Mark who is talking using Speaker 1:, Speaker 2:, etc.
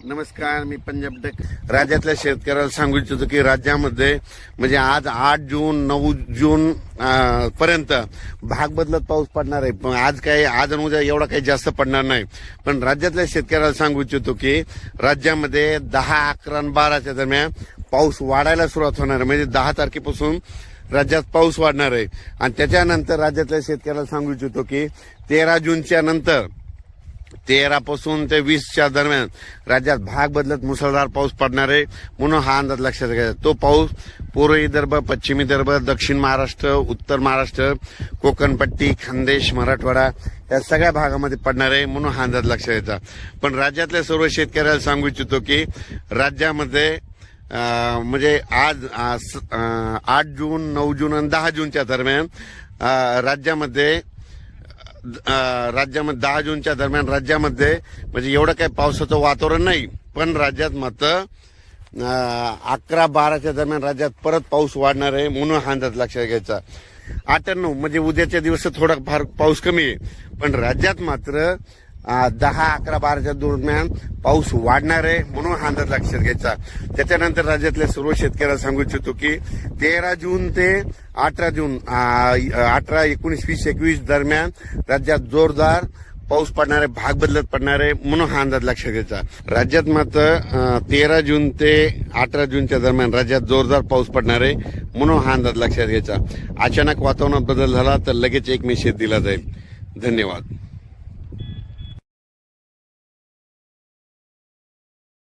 Speaker 1: नमस्कार, मी पंजाब डक. राज्यातल्या शेतकऱ्याला सांगू इच्छितो की राज्यामध्ये म्हणजे आज 8 जून 9 जून पर्यंत भाग बदलत पाऊस पडणार आहे. पण आज आणि उद्या एवढा काही जास्त पडणार नाही. पण राज्यातल्या शेतकऱ्याला सांगू इच्छितो की राज्यामध्ये 10, 11 आणि 12च्या दरम्यान पाऊस वाढायला सुरुवात होणार आहे. म्हणजे 10 तारखेपासून राज्यात पाऊस वाढणार आहे. आणि त्याच्यानंतर राज्यातल्या शेतकऱ्याला सांगू इच्छितो की 13 जूनच्या नंतर 13 पासून ते 20च्या दरम्यान राज्यात भाग बदलत मुसळधार पाऊस पडणार आहे. म्हणून हा अंदाज लक्षात घ्यायचा. तो पाऊस पूर्व विदर्भ, पश्चिम विदर्भ, दक्षिण महाराष्ट्र, उत्तर महाराष्ट्र, कोकणपट्टी, खानदेश, मराठवाडा या सगळ्या भागामध्ये पडणार आहे. म्हणून हा अंदाज लक्षात घ्यायचा. पण राज्यातल्या सर्व शेतकऱ्याला सांगू इच्छितो की राज्यामध्ये म्हणजे आज 8 जून, 9 जून आणि 10 जूनच्या दरम्यान राज्यामध्ये 10 जूनच्या दरम्यान राज्यामध्ये म्हणजे एवढं काही पावसाचं वातावरण नाही. पण राज्यात मात्र 11-12च्या दरम्यान राज्यात परत पाऊस वाढणार आहे. म्हणून हा अंदाज लक्षात घ्यायचा. 8 आणि 9 म्हणजे उद्याच्या दिवस थोडा फार पाऊस कमी आहे. पण राज्यात मात्र 10, 11, 12च्या दरम्यान पाऊस वाढणार आहे. म्हणून हा अंदाज लक्षात घ्यायचा. त्याच्यानंतर राज्यातल्या सर्व शेतकऱ्याला सांगू इच्छितो की 13 जून ते 18 जून 18, 19, 20, 21 दरम्यान राज्यात जोरदार पाऊस पडणार आहे. भाग बदलत पडणार आहे. म्हणून हा अंदाज लक्षात घ्यायचा. राज्यात मात्र 13 जून ते 18 जूनच्या दरम्यान राज्यात जोरदार पाऊस पडणार आहे. म्हणून हा अंदाज लक्षात घ्यायचा. अचानक वातावरणात बदल झाला तर लगेच एक मेसेज दिला जाईल. धन्यवाद.